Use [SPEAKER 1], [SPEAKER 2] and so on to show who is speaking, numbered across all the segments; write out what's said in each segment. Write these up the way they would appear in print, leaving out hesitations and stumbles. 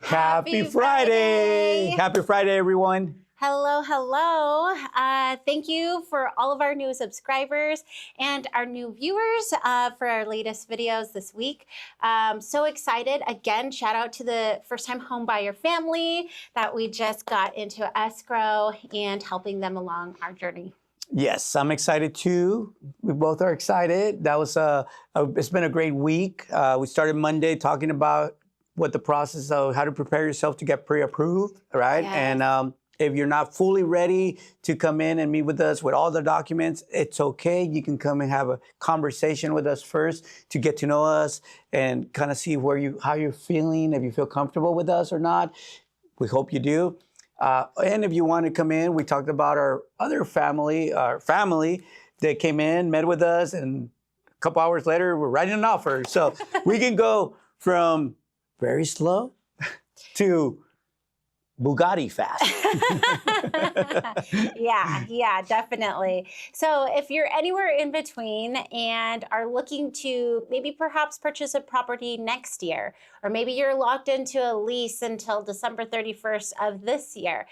[SPEAKER 1] Happy Friday! Happy Friday, everyone.
[SPEAKER 2] Hello, hello. Thank you for all of our new subscribers and our new viewers for our latest videos this week. So excited. Again, shout out to the first-time homebuyer family that we just got into escrow and helping them along our journey.
[SPEAKER 1] Yes, I'm excited too. We both are excited. That was it's been a great week. We started Monday talking about what the process of how to prepare yourself to get pre-approved, right?
[SPEAKER 2] Yes.
[SPEAKER 1] And if you're not fully ready to come in and meet with us with all the documents, it's okay. You can come and have a conversation with us first to get to know us and kind of see how you're feeling, if you feel comfortable with us or not. We hope you do. And if you want to come in, we talked about our family that came in, met with us, and a couple hours later, we're writing an offer. So we can go from very slow to Bugatti fast.
[SPEAKER 2] Yeah, definitely. So if you're anywhere in between and are looking to maybe perhaps purchase a property next year, or maybe you're locked into a lease until December 31st of this year,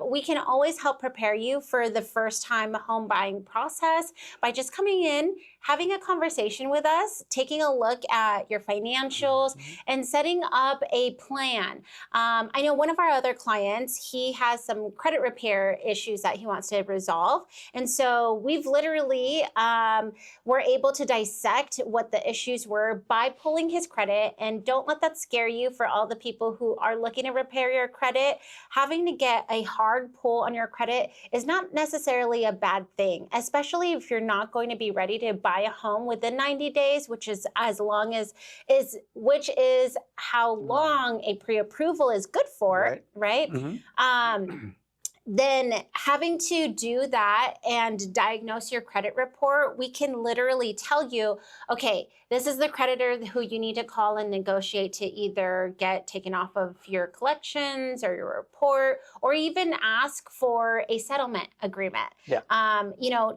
[SPEAKER 2] we can always help prepare you for the first time home buying process by just coming in, having a conversation with us, taking a look at your financials, and setting up a plan. I know one of our other clients, he has some credit repair issues that he wants to resolve. And so we've literally were able to dissect what the issues were by pulling his credit. And don't let that scare you for all the people who are looking to repair your credit. Having to get a hard pull on your credit is not necessarily a bad thing, especially if you're not going to be ready to buy a home within 90 days, which is how long a pre-approval is good for, right? Mm-hmm. Then having to do that and diagnose your credit report, we can literally tell you, okay, this is the creditor who you need to call and negotiate to either get taken off of your collections or your report, or even ask for a settlement agreement. Yeah.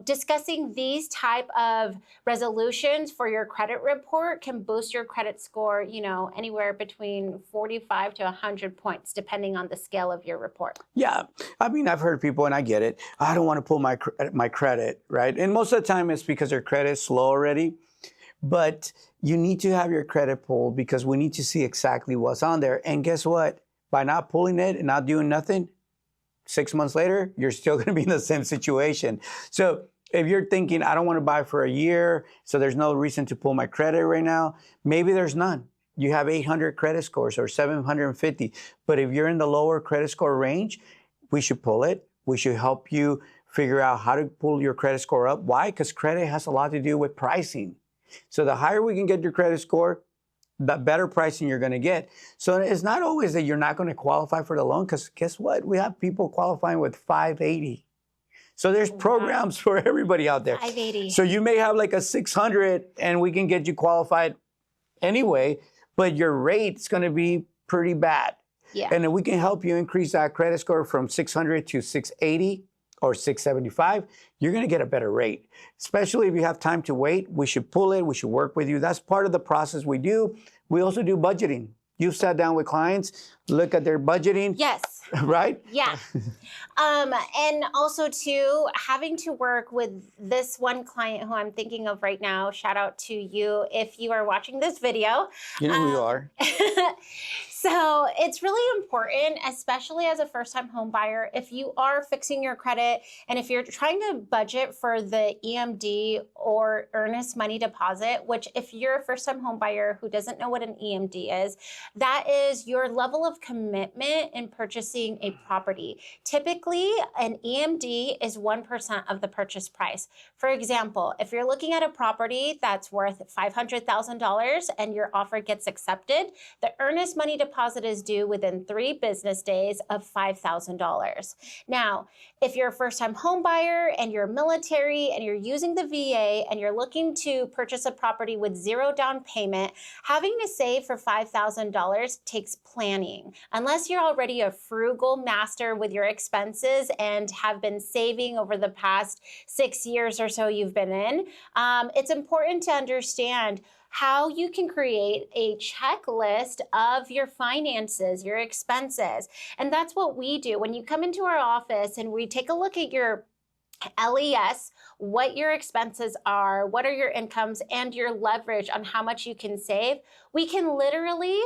[SPEAKER 2] Discussing these type of resolutions for your credit report can boost your credit score, anywhere between 45 to 100 points, depending on the scale of your report.
[SPEAKER 1] Yeah. I mean, I've heard people, and I get it, I don't want to pull my credit, right? And most of the time it's because their credit is slow already. But you need to have your credit pulled because we need to see exactly what's on there. And guess what? By not pulling it and not doing nothing, 6 months later, you're still going to be in the same situation. So if you're thinking, I don't want to buy for a year, so there's no reason to pull my credit right now, maybe there's none. You have 800 credit scores or 750. But if you're in the lower credit score range, we should pull it. We should help you figure out how to pull your credit score up. Why? Because credit has a lot to do with pricing. So the higher we can get your credit score, the better pricing you're going to get. So it's not always that you're not going to qualify for the loan, because guess what? We have people qualifying with 580. So there's programs for everybody out there.
[SPEAKER 2] 580.
[SPEAKER 1] So you may have like a 600 and we can get you qualified anyway, but your rate's going to be pretty bad.
[SPEAKER 2] Yeah.
[SPEAKER 1] And if we can help you increase that credit score from 600 to 680 or 675, you're going to get a better rate. Especially if you have time to wait, we should pull it. We should work with you. That's part of the process we do. We also do budgeting. You've sat down with clients, look at their budgeting.
[SPEAKER 2] Yes.
[SPEAKER 1] Right?
[SPEAKER 2] Yeah. And also too, having to work with this one client who I'm thinking of right now, shout out to you if you are watching this video.
[SPEAKER 1] You know who you are.
[SPEAKER 2] So it's really important, especially as a first-time home buyer, if you are fixing your credit and if you're trying to budget for the EMD or earnest money deposit, which if you're a first-time home buyer who doesn't know what an EMD is, that is your level of commitment in purchasing a property. Typically, an EMD is 1% of the purchase price. For example, if you're looking at a property that's worth $500,000 and your offer gets accepted, the earnest money deposit is due within 3 business days of $5,000. Now, if you're a first-time home buyer and you're military and you're using the VA and you're looking to purchase a property with 0 down payment, having to save for $5,000 takes planning. Unless you're already a frugal master with your expenses and have been saving over the past 6 years or so you've been in, it's important to understand how you can create a checklist of your finances, your expenses. And that's what we do. When you come into our office and we take a look at your LES, what your expenses are, what are your incomes, and your leverage on how much you can save, we can literally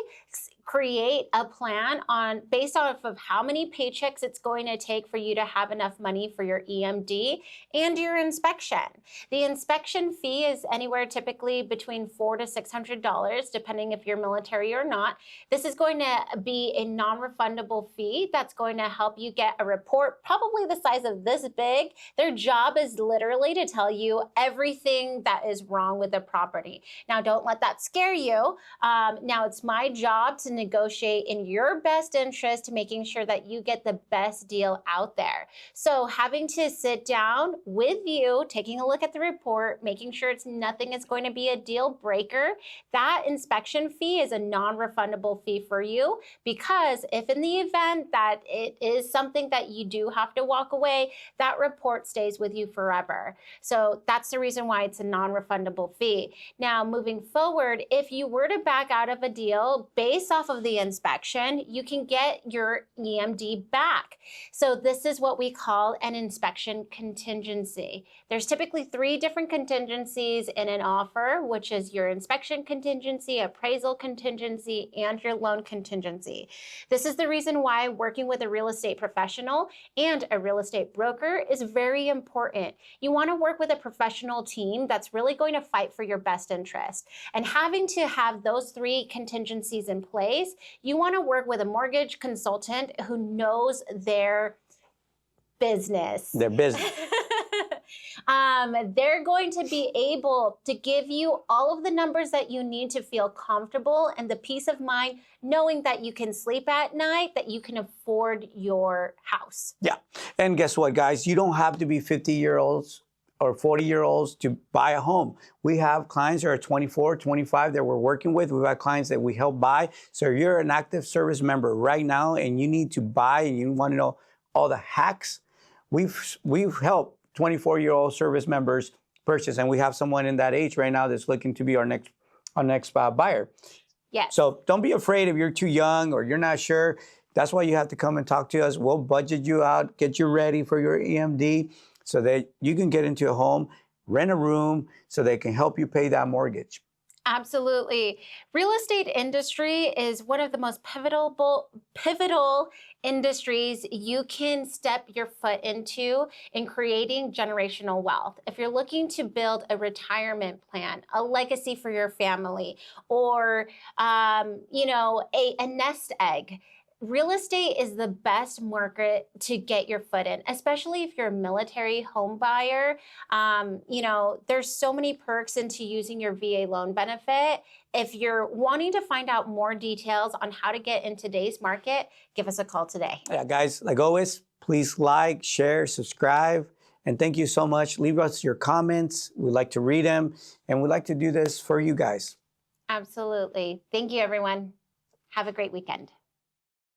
[SPEAKER 2] create a plan based off of how many paychecks it's going to take for you to have enough money for your EMD and your inspection. The inspection fee is anywhere typically between $400 to $600, depending if you're military or not. This is going to be a non-refundable fee that's going to help you get a report probably the size of this big. Their job is literally to tell you everything that is wrong with the property. Now, don't let that scare you. Now, it's my job to negotiate in your best interest, making sure that you get the best deal out there. So having to sit down with you, taking a look at the report, making sure nothing is going to be a deal breaker, that inspection fee is a non-refundable fee for you, because if in the event that it is something that you do have to walk away, that report stays with you forever. So that's the reason why it's a non-refundable fee. Now, moving forward, if you were to back out of a deal based off of the inspection, you can get your EMD back. So this is what we call an inspection contingency. There's typically 3 different contingencies in an offer, which is your inspection contingency, appraisal contingency, and your loan contingency. This is the reason why working with a real estate professional and a real estate broker is very important. You want to work with a professional team that's really going to fight for your best interest. And having to have those 3 contingencies in place, you want to work with a mortgage consultant who knows their business.
[SPEAKER 1] Their business.
[SPEAKER 2] They're going to be able to give you all of the numbers that you need to feel comfortable and the peace of mind knowing that you can sleep at night, that you can afford your house.
[SPEAKER 1] Yeah. And guess what, guys? You don't have to be 50-year-olds or 40-year-olds to buy a home. We have clients that are 24, 25 that we're working with. We've got clients that we help buy. So if you're an active service member right now and you need to buy and you want to know all the hacks, we've helped 24-year-old service members purchase, and we have someone in that age right now that's looking to be our next buyer.
[SPEAKER 2] Yes.
[SPEAKER 1] So don't be afraid if you're too young or you're not sure. That's why you have to come and talk to us. We'll budget you out, get you ready for your EMD so that you can get into a home, rent a room so they can help you pay that mortgage.
[SPEAKER 2] Absolutely. Real estate industry is one of the most pivotal industries you can step your foot into in creating generational wealth. If you're looking to build a retirement plan, a legacy for your family, or a nest egg, real estate is the best market to get your foot in, especially if you're a military home buyer. There's so many perks into using your VA loan benefit. If you're wanting to find out more details on how to get in today's market, give us a call today.
[SPEAKER 1] Yeah, guys, like always, please like, share, subscribe, and thank you so much. Leave us your comments. We'd like to read them, and we'd like to do this for you guys.
[SPEAKER 2] Absolutely. Thank you, everyone. Have a great weekend.